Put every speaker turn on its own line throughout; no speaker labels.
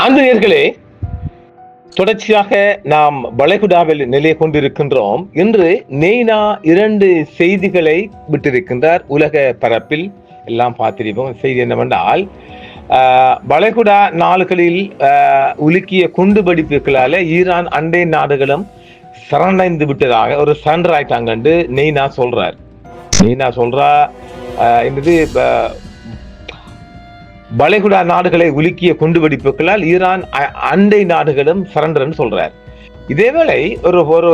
அன்பு நேயர்களே, தொடர்ச்சியாக நாம் வளைகுடாவில் நிலை கொண்டிருக்கின்றோம். இன்று நெய்னா 2 செய்திகளை விட்டிருக்கின்றார். உலக பரப்பில் எல்லாம் பார்த்திருப்போம். செய்தி என்னவென்றால், வளைகுடா நாடுகளில் உலுக்கிய குண்டு வெடிப்புகளால ஈரான் அண்டை நாடுகளும் சரணடைந்து விட்டதாக ஒரு சரண்டர் ஆயிட்டாங்க நெய்னா சொல்றார். நெய்னா சொல்றா என்னது, வளைகுடா நாடுகளை உலுக்கிய குண்டுவெடிப்புகளால் ஈரான் அண்டை நாடுகளும் சரண்டர்னு சொல்றார். இதேவேளை ஒரு ஒரு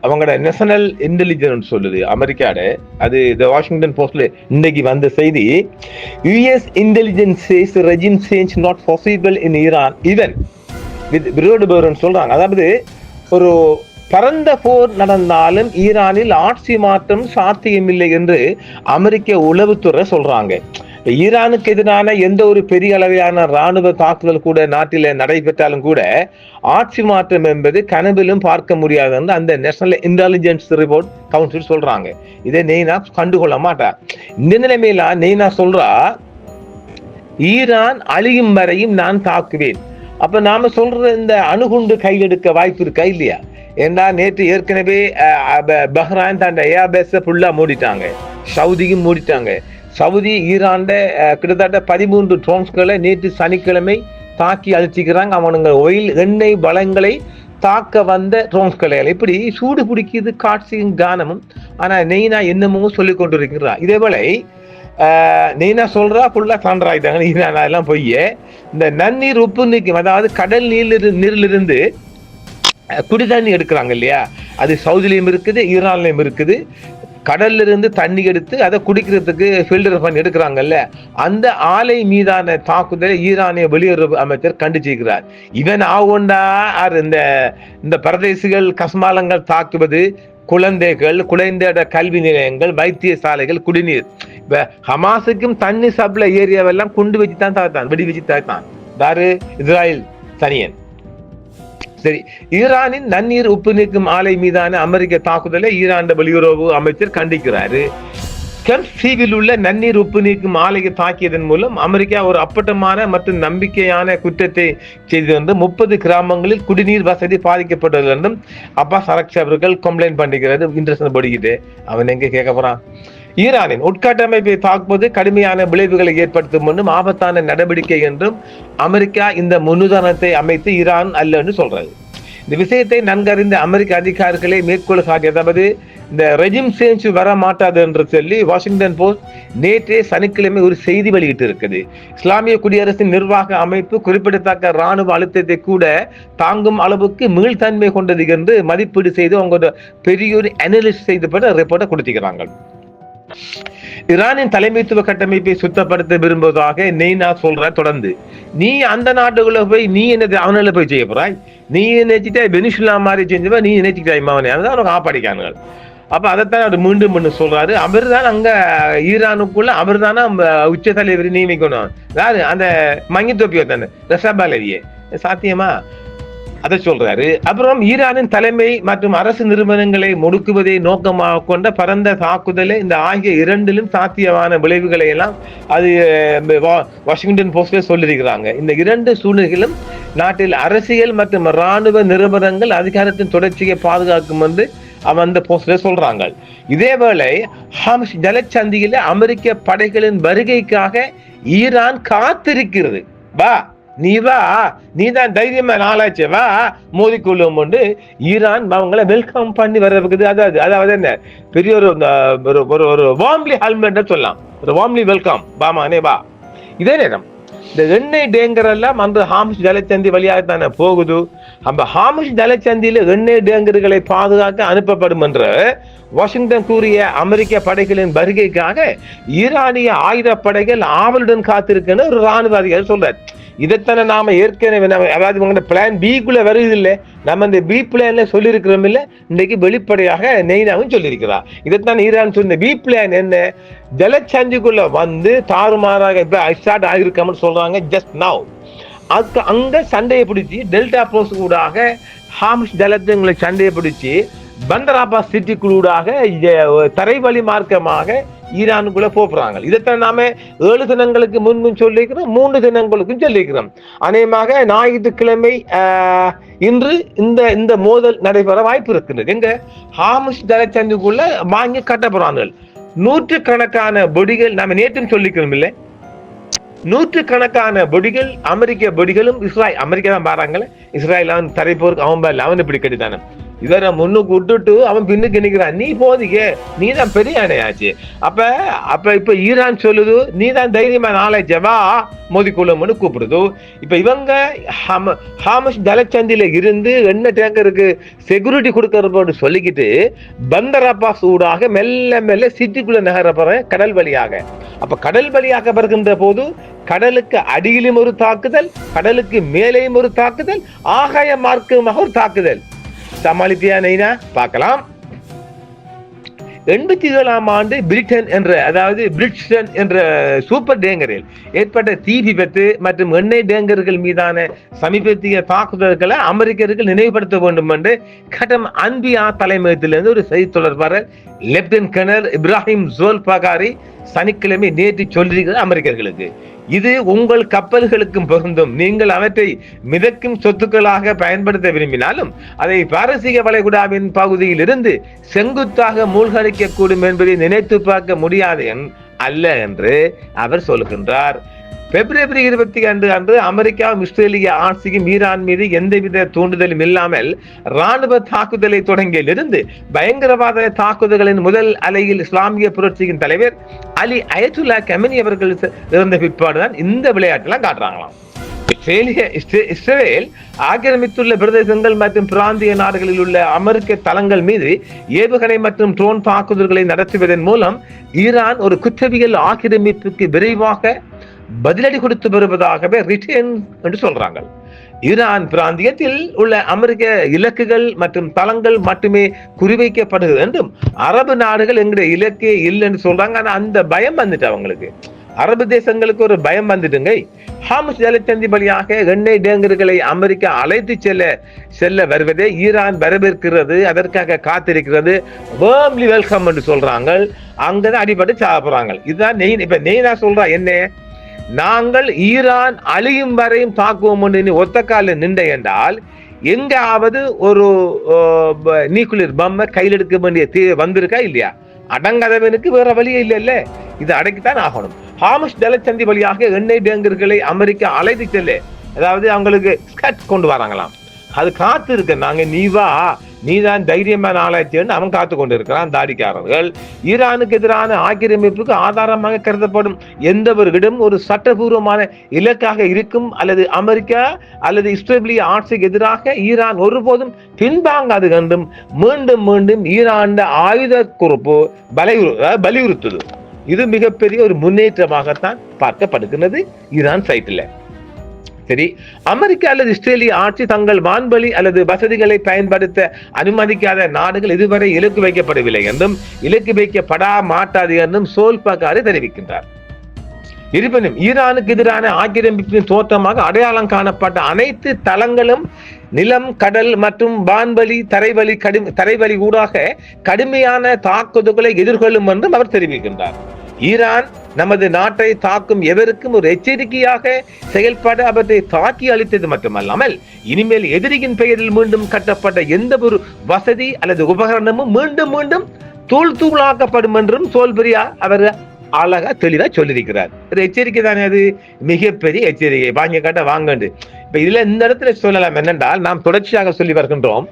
அவங்களோட நேஷனல் இன்டெலிஜென்ஸ் சொல்லுது அமெரிக்காட, அது தி வாஷிங்டன் போஸ்ட்ல இன்னைக்கு வந்த செய்தி, US intelligence says regime change not possible in Iran even with விரோடு சொல்றாங்க. அதாவது ஒரு பரந்த போர் நடந்தாலும் ஈரானில் ஆட்சி மாற்றம் சாத்தியமில்லை என்று அமெரிக்க உளவுத்துறை சொல்றாங்க. ஈரானுக்கு எதிரான எந்த ஒரு பெரிய அளவிலான ராணுவ தாக்குதல் கூட நாட்டில நடைபெற்றாலும் கூட ஆட்சி மாற்றம் என்பது கனவிலும் பார்க்க முடியாது என்று அந்த நேஷனல் இன்டெலிஜென்ஸ் ரிப்போர்ட் கவுன்சில் சொல்றாங்க. இதை நெய்னா கண்டுகொள்ள மாட்டார். இந்த நிலைமையில நெய்னா சொல்றா, ஈரான் அழியும் வரையும் நான் தாக்குவேன். அப்ப நாம சொல்ற இந்த அணுகுண்டு கையெடுக்க வாய்ப்பு இருக்கா இல்லையா? ஏன்னா நேற்று ஏற்கனவே பஹ்ரைன் தன் ஏர்பேஸை ஃபுல்லா மூடிட்டாங்க, சவுதியும் மூடிட்டாங்க. சவுதி ஈரான்ட கிட்டத்தட்ட 13 ட்ரோன்ஸ்களை நேற்று சனிக்கிழமை தாக்கி அழிச்சிக்கிறாங்க. அவனுங்க எண்ணெய் வளங்களை தாக்க வந்த ட்ரோன்ஸ்களை இப்படி சூடு பிடிக்குது காட்சியும் கானமும். ஆனா நெய்னா என்னமோ சொல்லிக் கொண்டிருக்கிறார். இதேபோல நெய்னா சொல்றா ஃபுல்லா சரண்டர் ஆயிட்டாங்க ஈரான். அதெல்லாம் பொய்ய. இந்த நன்னீர் உப்பு நீக்கம், அதாவது கடல் நீரிலிருந்து குடி தண்ணி எடுக்கிறாங்க இல்லையா, அது சவுதிலையும் இருக்குது ஈரான்லையும் இருக்குது. கடல்ல இருந்து தண்ணி எடுத்து அதை குடிக்கிறதுக்கு ஃபில்டர் பண்ணி எடுக்கிறாங்கல்ல, அந்த ஆலை மீதான தாக்குதலை ஈரானிய வெளியுறவு அமைச்சர் கண்டிச்சிருக்கிறார். இவன் ஆகொண்டா இந்த பிரதேசிகள் கஸ்மாலங்கள் தாக்குவது, குழந்தைகள், குழந்தையோட கல்வி நிலையங்கள், வைத்தியசாலைகள், குடிநீர். இப்ப ஹமாஸுக்கும் தண்ணி சப்ளை ஏரியாவெல்லாம் குண்டு வச்சு தான் தாத்தான், வெடி வச்சு தாத்தான் தாரு இஸ்ராயல் தனியன். சரி, ஈரானின் நன்னீர் உப்பு நீக்கும் ஆலை மீதான அமெரிக்க தாக்குதலை ஈரான் வெளியுறவு அமைச்சர் கண்டிக்கிறாரு. தீவில் உள்ள நன்னீர் உப்பு நீக்கும் ஆலையை தாக்கியதன் மூலம் அமெரிக்கா ஒரு அப்பட்டமான மற்றும் நம்பிக்கையான குற்றத்தை செய்து வந்து 30 கிராமங்களில் குடிநீர் வசதி பாதிக்கப்பட்டது என்றும் அப்பாஸ் அரக்சி அவர்கள் கம்ப்ளைண்ட் பண்ணிக்கிறது. இன்ட்ரெஸ்ட் படிக்கிட்டு அவன் எங்க கேட்க போறான்? ஈரானின் உட்கட்டமைப்பை தாக்குவது கடுமையான விளைவுகளை ஏற்படுத்தும் என்றும் ஆபத்தான நடவடிக்கை என்றும் அமெரிக்கா இந்த முன்னுதாரணத்தை அமைத்து ஈரான் அல்ல என்று சொல்றது. இந்த விஷயத்தை நன்கறிந்த அமெரிக்க அதிகாரிகளை மேற்கோள் காட்டியதாவது இந்த ரெஜிம் சேஞ்ச் வர மாட்டாது என்று சொல்லி வாஷிங்டன் போஸ்ட் நேற்றே சனிக்கிழமை ஒரு செய்தி வெளியிட்டு இருக்குது. இஸ்லாமிய குடியரசின் நிர்வாக அமைப்பு குறிப்பிடத்தக்க ராணுவ அழுத்தத்தை கூட தாங்கும் அளவுக்கு மீள்தன்மை கொண்டது என்று மதிப்பீடு செய்து அவங்க பெரிய ஒரு அனலிஸ்ட் செய்தப்பட்ட ரிப்போர்ட்டை கொடுத்துக்கிறாங்க. ஈரானின் தலைமைத்துவ கட்டமைப்பை சுத்தப்படுத்த விரும்புவதாக நெய்னா சொல்ற. தொடர்ந்து நீ அந்த நாட்டுக்குள்ள போய் நீ என்ன அவனால போய் செய்ய போறாய்? நீ நினைச்சிட்டா வெனிசுலா மாதிரி செஞ்சவ, நீ நினைச்சிட்டாய் அவனை, அதான் அவனுக்கு ஆப்பாடிக்கானுங்க. அப்ப அதைத்தான் அவர் மீண்டும் சொல்றாரு. அவர் தான் அங்க ஈரானுக்குள்ள அவர் தானே உச்ச தலைவர் நியமிக்கணும். யாரு? அந்த மங்கி தொப்பியோ தானே, ரசாபாலவியே. சாத்தியமா? அதை சொல்றாரு. அப்புறம் ஈரானின் தலைமை மற்றும் அரசு நிறுவனங்களை முடுக்குவதை நோக்கமாக கொண்ட பரந்த தாக்குதலை இந்த ஆகிய இரண்டிலும் சாத்தியமான விளைவுகளை எல்லாம் அது வாஷிங்டன் போஸ்ட்ல சொல்லியிருக்கிறாங்க. இந்த 2 சூழ்நிலைகளும் நாட்டில் அரசியல் மற்றும் இராணுவ நிறுவனங்கள் அதிகாரத்தின் தொடர்ச்சியை பாதுகாக்கும் என்று அந்த போஸ்ட்ல சொல்றாங்க. இதேவேளை ஹம்ஸ் ஜலச்சந்தியில அமெரிக்க படைகளின் வருகைக்காக ஈரான் காத்திருக்கிறது. வா, நீ வா, நீ தான் தைரியமா நாளாச்சு, வா மோதிக்கொள்ளும் கொண்டு ஈரான் அவங்களை வெல்கம் பண்ணி வர்றதுக்கு. அதாவது என்ன பெரிய ஒரு வார்ம்லி ஹெல்மெட் சொல்லலாம், ஒரு வார்ம்லி வெல்கம், பாமானே வா. இதே நேரம் இந்த எண்ணெய் டேங்கர் எல்லாம் அந்த ஹார்முஸ் ஜலச்சந்தி வழியாகத்தானே போகுது. அந்த ஹார்முஸ் ஜலச்சந்தியில எண்ணெய் டேங்கர்களை பாதுகாக்க அனுப்பப்படும் என்று வாஷிங்டன் கூறிய அமெரிக்க படைகளின் வருகைக்காக ஈரானிய ஆயுதப்படைகள் ஆவலுடன் காத்திருக்குன்னு ஒரு ராணுவ அதிகாரி சொல்றாரு. இதைத்தானே நாம ஏற்கனவே அதாவது பிளான் பிக்குள்ள வருது இல்லை, நம்ம இந்த பி பிளான்ல சொல்லியிருக்கிறோம் இல்லை, இன்னைக்கு வெளிப்படையாக நெய்னாவும் சொல்லியிருக்கிறார். இதைத்தான் ஈரான் சொன்ன பி பிளான் என்ன, ஜலச்சந்திக்குள்ள வந்து தாறுமாறாக இப்ப ஸ்டார்ட் ஆகிருக்காமன்னு சொல்றாங்க ஜஸ்ட் நவ். அதுக்கு அங்க சண்டையை பிடிச்சி டெல்டா போஸ் கூடாக ஹார்முஸ் ஜலத்தை சண்டையை பிடிச்சி பந்தர் அப்பாஸ் சிட்டிக்குள்ளாக தரைவழி மார்க்கமாக ஈரானுக்குள்ள போறாங்க. இதைத்தான் நாம 7 தினங்களுக்கு முன்பும் சொல்லிக்கிறோம், 3 தினங்களுக்கும் சொல்லிக்கிறோம். அநேகமாக ஞாயிற்றுக்கிழமை இன்று இந்த மோதல் நடைபெற வாய்ப்பு இருக்கின்றது. எங்க ஹார்முஸ் ஜலசந்திக்குள்ள வாங்கி கட்டப்படுறாங்க. நூற்றுக்கணக்கான பொடிகள், நாம நேற்றும் சொல்லிக்கிறோம் இல்லை, நூற்றுக்கணக்கான பொடிகள், அமெரிக்க பொடிகளும் அமெரிக்கா தான் பாருங்களேன், இஸ்ராயல் அவன் தரைப்போருக்கு அவன் இப்படி கட்டித்தானே, இவரை முன்னுக்கு விட்டுட்டு அவன் பின்னுக்கு நினைக்கிறான். நீ போதிக்க, நீ தான் பெரிய அணையாச்சு. அப்ப இப்ப ஈரான் சொல்லுது, நீ தான் தைரியமா நாளை ஜவா மோதிக்கொள்ளும்னு கூப்பிடுது. இப்ப இவங்க ஹார்முஸ் ஜலசந்தியில இருந்து எண்ணெய் டேங்கருக்கு செக்யூரிட்டி கொடுக்கறது சொல்லிக்கிட்டு பந்தர் அப்பாஸ் ஊடாக மெல்ல மெல்ல சிட்டிக்குள்ள நகர கடல் வழியாக. அப்ப கடல் வழியாக வருகின்ற போது கடலுக்கு அடியிலும் ஒரு தாக்குதல், கடலுக்கு மேலேயும் ஒரு தாக்குதல், ஆகாய மார்க்கமாக ஒரு தாக்குதல். சமாளிப்பியா நைனா? பார்க்கலாம். 87ஆம் ஆண்டு பிரிட்டன் என்ற சூப்பர் டேங்கரில் ஏற்பட்ட தீ விபத்து மற்றும் எண்ணெய் டேங்கர்கள் மீதான சமீபத்திய தாக்குதல்களை அமெரிக்கர்கள் நினைவுபடுத்த வேண்டும் என்று கடம் அன்பியா தலைமையத்திலிருந்து ஒரு செய்தி தொடர்பாளர் லெப்டினன்ட் கர்னல் இப்ராஹிம் ஜோல்பகாரி சனிக்கிழமை நேற்று சொல்லியிருக்கிறார் அமெரிக்கர்களுக்கு. இது உங்கள் கப்பல்களுக்கும் பொருந்தும். நீங்கள் அவற்றை மிதக்கும் சொத்துக்களாக பயன்படுத்த விரும்பினாலும் அதை பாரசீக வளைகுடாவின் பகுதியில் இருந்து செங்குத்தாக மூழ்கடிக்க கூடும் என்பதை நினைத்து பார்க்க முடியாது அல்ல என்று அவர் சொல்கின்றார். பிப்ரவரி 22 அன்று அமெரிக்காவும் இஸ்ரேலிய ஆட்சியும் ஈரான் மீது எந்தவித தூண்டுதலும் இல்லாமல் ராணுவ தாக்குதலை தொடங்கியிலிருந்து பயங்கரவாத தாக்குதல்களின் முதல் அலையில் இஸ்லாமிய புரட்சியின் தலைவர் அலி அயத்துல்லா கமெனி அவர்கள் இருந்த பிற்பாடுதான் இந்த விளையாட்டெல்லாம் காட்டுறாங்களாம். இஸ்ரேல் ஆக்கிரமித்துள்ள பிரதேசங்கள் மற்றும் பிராந்திய நாடுகளில் உள்ள அமெரிக்க தளங்கள் மீது ஏவுகணை மற்றும் ட்ரோன் தாக்குதல்களை நடத்துவதன் மூலம் ஈரான் ஒரு குற்றவியல் ஆக்கிரமிப்புக்கு விரைவாக பதிலடி கொடுத்து வருவதாகவே ரிட்டர்ன் என்று சொல்றாங்க. ஈரான் பிராந்தியத்தில் உள்ள அமெரிக்க இலக்குகள் மற்றும் தளங்கள் மட்டுமே குறிவைக்கப்படுகிறது என்றும் அரபு நாடுகள் எங்களுடைய இலக்கே இல்லை என்று சொல்றாங்க. ஆனா அந்த பயம் வந்துட்டு அவங்களுக்கு, அரபு தேசங்களுக்கு ஒரு பயம் வந்துட்டுங்க. ஹார்முஸ் ஜலசந்தி வழியாக எண்ணெய் டேங்கர்களை அமெரிக்கா அழைத்து செல்ல வருவதை ஈரான் வரவேற்கிறது, அதற்காக காத்திருக்கிறது. வார்ம்லி வெல்கம் என்று சொல்றாங்க. அங்கதான் அடிபட்டு சாப்பிடுறாங்க. இதுதான் இப்ப நெய்னா சொல்றா என்ன, நாங்கள் ஈரான் அழியும் வரையும் தாக்குவோம் என்று ஒத்த கால நின்ற என்றால் எங்காவது ஒரு நியூக்ளியர் பம்மை கையில் எடுக்க வேண்டிய வந்திருக்கா இல்லையா? அடங்காதவனுக்கு வேற வழியே இல்ல, இது அடக்கித்தான் ஆகணும். ஹார்முஸ் ஜலசந்தி வழியாக எண்ணெய் டேங்கர்களை அமெரிக்கா அழைத்து செல்ல, அதாவது அவங்களுக்கு ஸ்கட் கொண்டு வராங்களாம். அது காத்து இருக்க, நாங்க நீதான் தைரியமான ஆளாய்ச்சின்னு அவன் காத்து கொண்டு இருக்கிறான். தாடிக்காரர்கள் ஈரானுக்கு எதிரான ஆக்கிரமிப்புக்கு ஆதாரமாக கருதப்படும் எந்த ஒரு இடம் ஒரு சட்டபூர்வமான இலக்காக இருக்கும் அல்லது அமெரிக்கா அல்லது இஸ்ரேலிய ஆட்சிக்கு எதிராக ஈரான் ஒருபோதும் பின்வாங்காது என்றும் மீண்டும் மீண்டும் ஈரான் ஆயுத குறைப்பு வலியுறுத்துது. இது மிகப்பெரிய ஒரு முன்னேற்றமாகத்தான் பார்க்கப்படுகிறது ஈரான் சைட்டில். சரி, அமெரிக்கா அல்லது இஸ்ரேலிய ஆட்சி தங்கள் வான்வழி அல்லது வசதிகளை பயன்படுத்த அனுமதிக்காத நாடுகள் இதுவரை இலக்கு வைக்கப்படவில்லை என்றும் இலக்கு வைக்கப்பட மாட்டாது என்றும் சோல்பகாரி தெரிவிக்கின்றார். இருப்பினும் ஈரானுக்கு எதிரான ஆக்கிரமிப்பின் தோற்றமாக அடையாளம் காணப்பட்ட அனைத்து தளங்களும் நிலம், கடல் மற்றும் வான்வழி, தரைவழி ஊடாக கடுமையான தாக்குதல்களை எதிர்கொள்ளும் என்றும் அவர் தெரிவிக்கின்றார். ஈரான் நமது நாட்டை தாக்கும் எவருக்கும் ஒரு எச்சரிக்கையாக செயல்பட அவற்றை தாக்கி அளித்தது மட்டுமல்லாமல் இனிமேல் எதிரியின் பெயரில் மீண்டும் கட்டப்பட்ட எந்த ஒரு வசதி அல்லது உபகரணமும் மீண்டும் மீண்டும் தூளாக்கப்படும் என்றும் சோல்பரியா அவர் அழகா தெளிவா சொல்லியிருக்கிறார். ஒரு எச்சரிக்கை தானே, அது மிகப்பெரிய எச்சரிக்கை. வாங்க காட்ட வாங்கண்டு. இப்ப இதுல இந்த இடத்துல சொல்லலாம் என்னென்றால், நாம் தொடர்ச்சியாக சொல்லி வருகின்றோம்,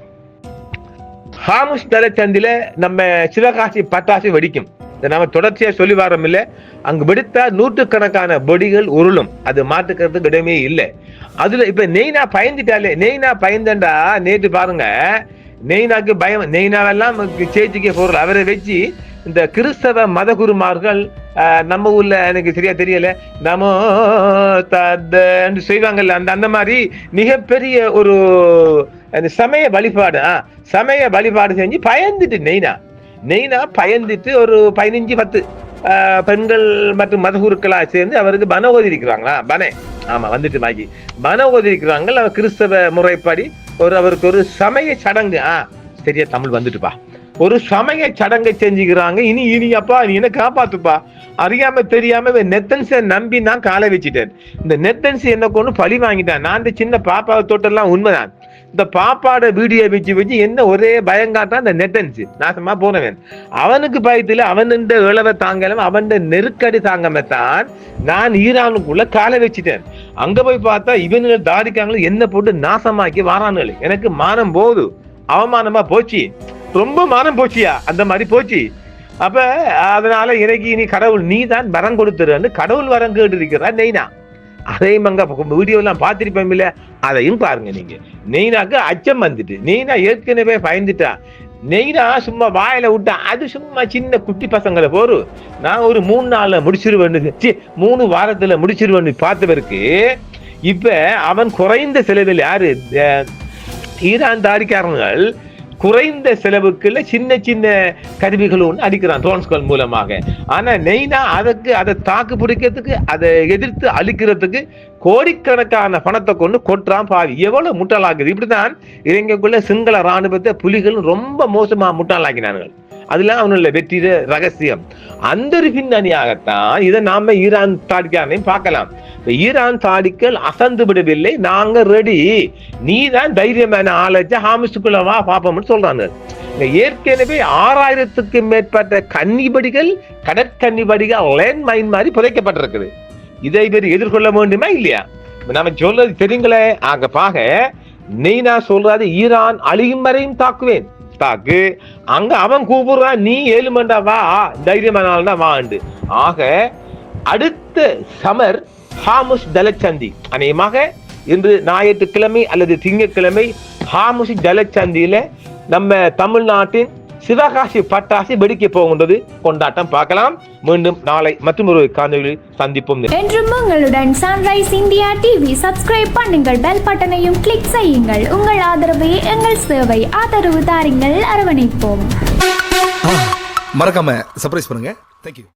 ஹார்முஸ் ஜலசந்தில நம்ம சிவகாசி பட்டாசு வெடிக்கும், நம்ம தொடர்ச்சியா சொல்லி வரோம் இல்ல, அங்கு வெடித்தா நூற்றுக்கணக்கான பொடிகள் உருளும், அது மாற்றுக்கிறதுக்கு இடமே இல்லை. அதுல இப்ப நெய்னா பயந்தண்டா நேற்று பாருங்க, நெய்னாக்கு பயம், நெய்னாவெல்லாம் சேச்சிக்க பொருள் அவரை வச்சு இந்த கிறிஸ்தவ மத குருமார்கள் நம்ம ஊர்ல எனக்கு சரியா தெரியல நமோ தன்னு செய்வாங்கல்ல, அந்த மாதிரி மிகப்பெரிய ஒரு சமய வழிபாடு செஞ்சு பயந்துட்டு நெய்னா பயந்துட்டு ஒரு 15-10 பெண்கள் மற்றும் மதகுருக்களா சேர்ந்து அவருக்கு பன ஓதிருக்கிறாங்களா, வந்துட்டு மாக்கி பன ஓதிருக்கிறாங்க. அவர் கிறிஸ்தவ முறைப்படி அவருக்கு ஒரு சமய சடங்கு, சரியா தமிழ் வந்துட்டுப்பா, ஒரு சமய சடங்கை செஞ்சுக்கிறாங்க. இனி அப்பா நீ என்ன காப்பாத்துப்பா, அறியாம தெரியாம நெத்தன்ஸை நம்பி நான் காலை வச்சுட்டேன். இந்த நெத்தன்ஸ் என்ன கொண்டு பழி வாங்கிட்டான். நான் இந்த சின்ன பாப்பாவை தொட்டெல்லாம் உண்மைதான். இந்த பாப்பாட வீடியோ வச்சு என்ன ஒரே பயங்காட்டான் இந்த நெட்டன்ஸ் நாசமா போனவன். அவனுக்கு பயத்துல அவன் இந்த இளவை தாங்கலாம், அவன் நெருக்கடி தாங்கத்தான் நான் ஈரானுக்குள்ள காலை வச்சுட்டேன். அங்க போய் பார்த்தா இவனுங்க தாடிக்காங்களும் என்ன போட்டு நாசமாக்கி வாரானுங்களே. எனக்கு மானம் போகுது, அவமானமா போச்சு, ரொம்ப மானம் போச்சியா, அந்த மாதிரி போச்சு. அப்ப அதனால எனக்கு இனி கடவுள் நீ தான் வரம் கொடுத்துருன்னு கடவுள் வரம் கேட்டு இருக்கிறா நெய்னா. அதையும் அங்க வீடியோ எல்லாம் பார்த்திருப்பேன் இல்ல, அதையும் பாருங்க நீங்க. நெய்னாக்கு அச்சம் வந்துட்டு, நெய்னா ஏற்கனவே பயந்துட்டா. நெய்னா சும்மா வாயில விட்டா அது சும்மா சின்ன குட்டி பசங்களை போரு. நான் ஒரு 3 நாள்ல முடிச்சிருவேன்னு 3 வாரத்துல முடிச்சிருவேன்னு பார்த்தவருக்கு இப்ப அவன் குறைந்த செலவில் யாரு ஈரான் தாடிக்காரர்கள் குறைந்த செலவுக்குள்ள சின்ன சின்ன கருவிகள் ஒன்று அடிக்கிறான் ட்ரோன்ஸ்கள் மூலமாக. ஆனா நெய்னா அதை தாக்கு பிடிக்கிறதுக்கு, அதை எதிர்த்து அழிக்கிறதுக்கு கோடிக்கணக்கான பணத்தை கொண்டு கொட்டுறான் பாவி. எவ்வளவு முட்டாளாக்குது. இப்படிதான் இலங்கைக்குள்ள சிங்கள ராணுவத்தை புலிகள் ரொம்ப மோசமா முட்டாளாக்கினார்கள். அதெல்லாம் அவனுள்ள வெற்றிட ரகசியம். அந்த ஒரு பின்னணியாகத்தான் இதை நாம ஈரான் தாடிக்காரனையும் பார்க்கலாம். ஈரான் தாடிக்கள் அசந்து விடவில்லை, நாங்க ரெடி, நீ தான் தைரியமான ஆளச்ச ஹாமிஸுக்குள்ளவா பாப்போம்னு சொல்றாங்க. ஏற்கனவே 6000க்கும் மேற்பட்ட கன்னிபடிகள், கடற்கன்னிபடிகள் லேண்ட் மைன் மாதிரி புதைக்கப்பட்டிருக்குது. இதை எதிர்கொள்ள வேண்டுமா இல்லையா? நம்ம சொல்றது தெரியுங்களே. ஆக பாக நெய்னா சொல்றாது ஈரான் அழியும் வரையும் தாக்குவேன், தாக்கு. அங்க அவன் கூப்பிடுறான், நீ 7 மண்டா வா, தைரியமான வாண்டு. ஆக அடுத்த சமர் ஹாமுஸ் தலச்சந்தி அநேகமாக இன்று ஞாயிற்றுக்கிழமை அல்லது திங்கட்கிழமை ஹாமுஸ் தலச்சந்தியில நம்ம தமிழ்நாட்டின் சிவகாசி பட்டாசு வெடிக்க போகின்றது. கொண்டாட்டம் பார்க்கலாம். மீண்டும் நாளை மற்றொரு காணொளியில் சந்திப்போம்.
என்றும் உங்களுடன் சன்ரைஸ் இந்தியா டிவி. சப்ஸ்கிரைப் பண்ணுங்கள், பெல் பட்டனையும் கிளிக் செய்யுங்கள். உங்கள் ஆதரவே எங்கள் சேவை. ஆதரவு தாருங்கள், அரவணைப்போம்.
மறக்காம சர்ப்ரைஸ் பண்ணுங்க. தேங்க்யூ.